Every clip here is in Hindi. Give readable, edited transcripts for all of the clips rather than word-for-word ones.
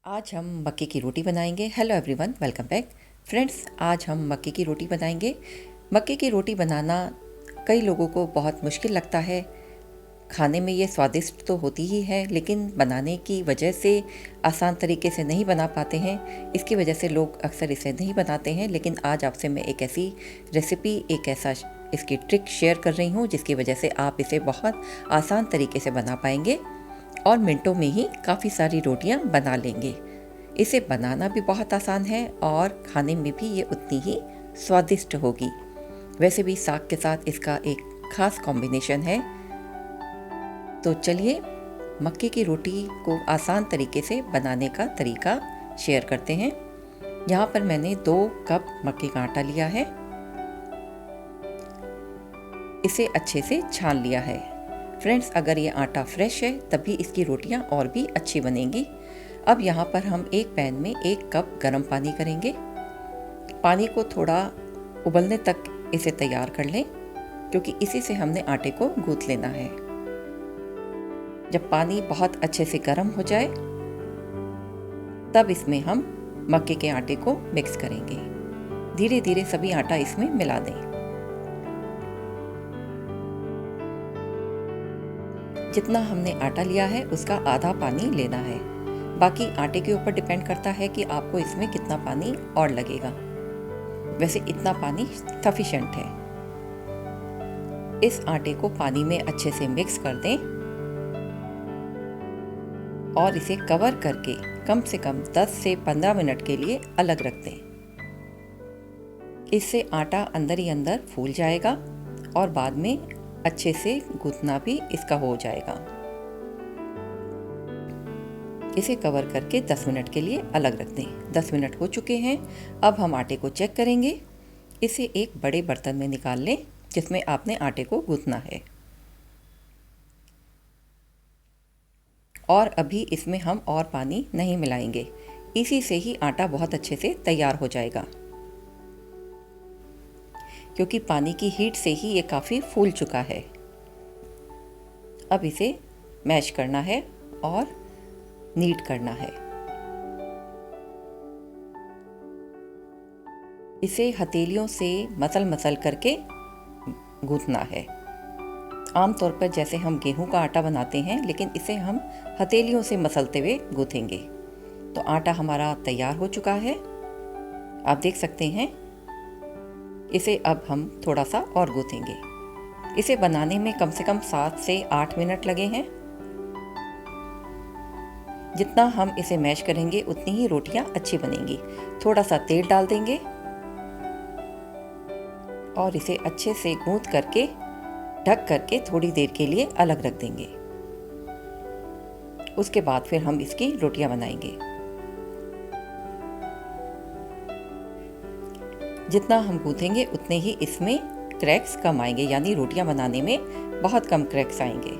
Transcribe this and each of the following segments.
आज हम मक्के की रोटी बनाएंगे। Hello everyone, welcome back. Friends, आज हम मक्के की रोटी बनाएंगे। मक्के की रोटी बनाना कई लोगों को बहुत मुश्किल लगता है। खाने में ये स्वादिष्ट तो होती ही है, लेकिन बनाने की वजह से आसान तरीके से नहीं बना पाते हैं। इसकी वजह से लोग अक्सर इसे नहीं बनाते हैं। लेकिन आज आपसे मैं एक ऐसी रेसिपी, एक ऐसा इसकी ट्रिक शेयर कर रही हूँ जिसकी वजह से आप इसे बहुत आसान तरीके से बना पाएंगे और मिनटों में ही काफ़ी सारी रोटियां बना लेंगे। इसे बनाना भी बहुत आसान है और खाने में भी ये उतनी ही स्वादिष्ट होगी। वैसे भी साग के साथ इसका एक खास कॉम्बिनेशन है। तो चलिए मक्के की रोटी को आसान तरीके से बनाने का तरीका शेयर करते हैं। यहाँ पर मैंने 2 कप मक्के का आटा लिया है। इसे अच्छे से छान लिया है। फ्रेंड्स, अगर ये आटा फ्रेश है तभी इसकी रोटियां और भी अच्छी बनेंगी। अब यहाँ पर हम एक पैन में 1 कप गर्म पानी करेंगे। पानी को थोड़ा उबलने तक इसे तैयार कर लें, क्योंकि इसी से हमने आटे को गूंथ लेना है। जब पानी बहुत अच्छे से गर्म हो जाए तब इसमें हम मक्के के आटे को मिक्स करेंगे। धीरे धीरे सभी आटा इसमें मिला दें। जितना हमने आटा लिया है उसका आधा पानी लेना है। बाकी आटे के ऊपर डिपेंड करता है कि आपको इसमें कितना पानी और लगेगा। वैसे इतना पानी सफिशिएंट है। इस आटे को पानी में अच्छे से मिक्स कर दें और इसे कवर करके कम से कम 10 से 15 मिनट के लिए अलग रख दें। इससे आटा अंदर ही अंदर फूल जाएगा और बाद में अच्छे से गूंथना भी इसका हो जाएगा। इसे कवर करके 10 मिनट के लिए अलग रख दें। 10 मिनट हो चुके हैं। अब हम आटे को चेक करेंगे। इसे एक बड़े बर्तन में निकाल लें जिसमें आपने आटे को गूंथना है। और अभी इसमें हम और पानी नहीं मिलाएंगे। इसी से ही आटा बहुत अच्छे से तैयार हो जाएगा, क्योंकि पानी की हीट से ही ये काफ़ी फूल चुका है। अब इसे मैश करना है और नीड करना है। इसे हथेलियों से मसल करके गूंथना है। आमतौर पर जैसे हम गेहूं का आटा बनाते हैं, लेकिन इसे हम हथेलियों से मसलते हुए गूंथेंगे। तो आटा हमारा तैयार हो चुका है, आप देख सकते हैं। इसे अब हम थोड़ा सा और गूंथेंगे। इसे बनाने में कम से कम 7 से 8 मिनट लगे हैं। जितना हम इसे मैश करेंगे उतनी ही रोटियां अच्छी बनेंगी। थोड़ा सा तेल डाल देंगे और इसे अच्छे से गूंथ करके ढक करके थोड़ी देर के लिए अलग रख देंगे। उसके बाद फिर हम इसकी रोटियां बनाएंगे। जितना हम गूंथेंगे उतने ही इसमें क्रैक्स कम आएंगे, यानी रोटियां बनाने में बहुत कम क्रैक्स आएंगे।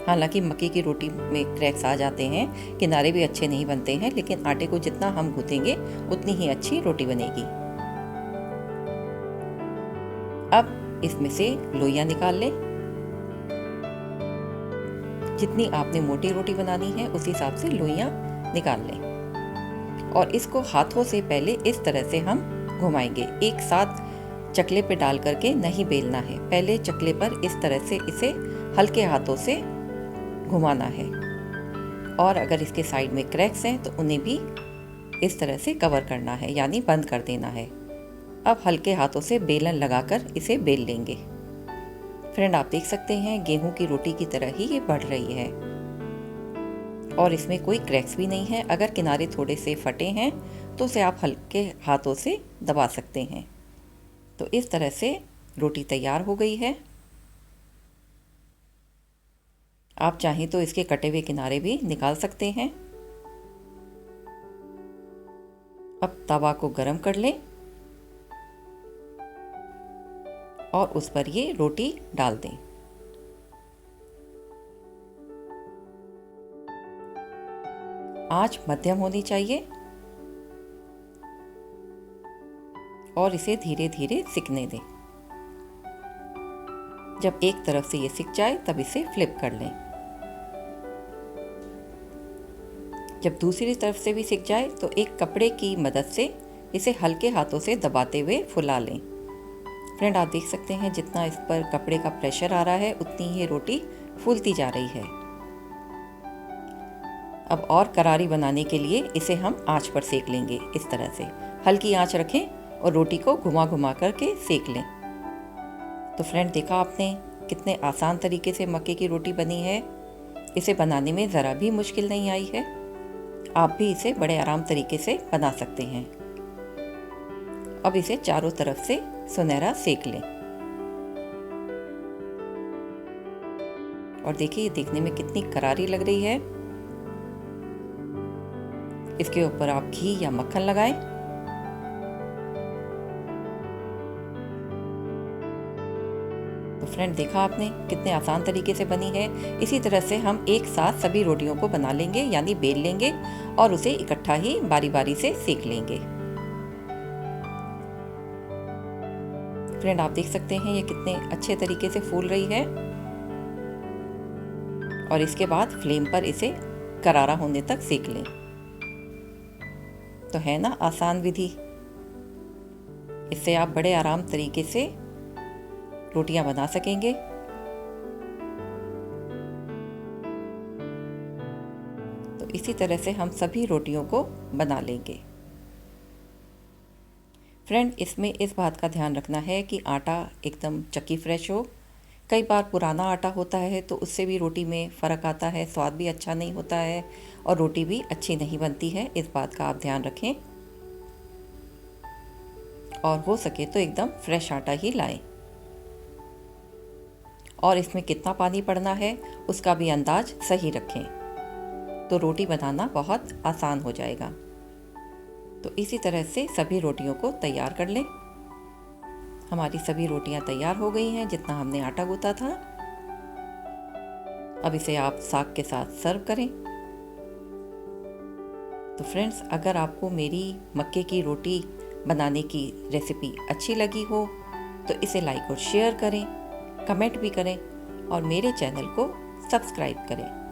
हालांकि मक्के की रोटी में क्रैक्स आ जाते हैं, किनारे भी अच्छे नहीं बनते हैं, लेकिन आटे को जितना हम गूंथेंगे उतनी ही अच्छी रोटी बनेगी। अब इसमें से लोइयां निकाल लें। जितनी आपने मोटी रोटी बनानी है उस हिसाब से लोइयां निकाल लें और इसको हाथों से पहले इस तरह से हम घुमाएंगे। एक साथ चकले पे डाल करके नहीं बेलना है। पहले चकले पर इस तरह से इसे हल्के हाथों से घुमाना है। और अगर इसके साइड में क्रैक्स हैं तो उन्हें भी इस तरह से कवर करना है, यानी बंद कर देना है। अब हल्के हाथों से बेलन लगाकर इसे बेल लेंगे। फ्रेंड, आप देख सकते हैं गेहूं की रोटी की तरह ही ये बढ़ रही है और इसमें कोई क्रैक्स भी नहीं है। अगर किनारे थोड़े से फटे हैं तो उसे आप हल्के हाथों से दबा सकते हैं। तो इस तरह से रोटी तैयार हो गई है। आप चाहें तो इसके कटे हुए किनारे भी निकाल सकते हैं। अब तवा को गरम कर लें और उस पर ये रोटी डाल दें। आंच मध्यम होनी चाहिए और इसे धीरे धीरे सिकने दें। जब एक तरफ से ये सिक जाए तब इसे फ्लिप कर लें। जब दूसरी तरफ से भी सिक जाए तो एक कपड़े की मदद से इसे हल्के हाथों से दबाते हुए फुला लें। फ्रेंड, आप देख सकते हैं जितना इस पर कपड़े का प्रेशर आ रहा है उतनी ही रोटी फूलती जा रही है। अब और करारी बनाने के लिए इसे हम आंच पर सेक लेंगे। इस तरह से हल्की आंच रखें और रोटी को घुमा घुमा करके सेक लें। तो फ्रेंड, देखा आपने कितने आसान तरीके से मक्के की रोटी बनी है। इसे बनाने में ज़रा भी मुश्किल नहीं आई है। आप भी इसे बड़े आराम तरीके से बना सकते हैं। अब इसे चारों तरफ से सुनहरा सेक लें। और देखिए, ये देखने में कितनी करारी लग रही है। इसके ऊपर आप घी या मक्खन लगाएं। तो फ्रेंड, देखा आपने कितने आसान तरीके से बनी है। इसी तरह से हम एक साथ सभी रोटियों को बना लेंगे, यानी बेल लेंगे और उसे इकट्ठा ही बारी बारी से सेक लेंगे। फ्रेंड, आप देख सकते हैं ये कितने अच्छे तरीके से फूल रही है। और इसके बाद फ्लेम पर इसे करारा होने तक सेक लें। तो है ना आसान विधि। इससे आप बड़े आराम तरीके से रोटियां बना सकेंगे। तो इसी तरह से हम सभी रोटियों को बना लेंगे। फ्रेंड, इसमें इस बात का ध्यान रखना है कि आटा एकदम चक्की फ्रेश हो। कई बार पुराना आटा होता है तो उससे भी रोटी में फ़र्क आता है, स्वाद भी अच्छा नहीं होता है और रोटी भी अच्छी नहीं बनती है। इस बात का आप ध्यान रखें और हो सके तो एकदम फ्रेश आटा ही लाएं। और इसमें कितना पानी पड़ना है उसका भी अंदाज सही रखें, तो रोटी बनाना बहुत आसान हो जाएगा। तो इसी तरह से सभी रोटियों को तैयार कर लें। हमारी सभी रोटियां तैयार हो गई हैं जितना हमने आटा गूंथा था। अब इसे आप साग के साथ सर्व करें। तो फ्रेंड्स, अगर आपको मेरी मक्के की रोटी बनाने की रेसिपी अच्छी लगी हो तो इसे लाइक और शेयर करें, कमेंट भी करें और मेरे चैनल को सब्सक्राइब करें।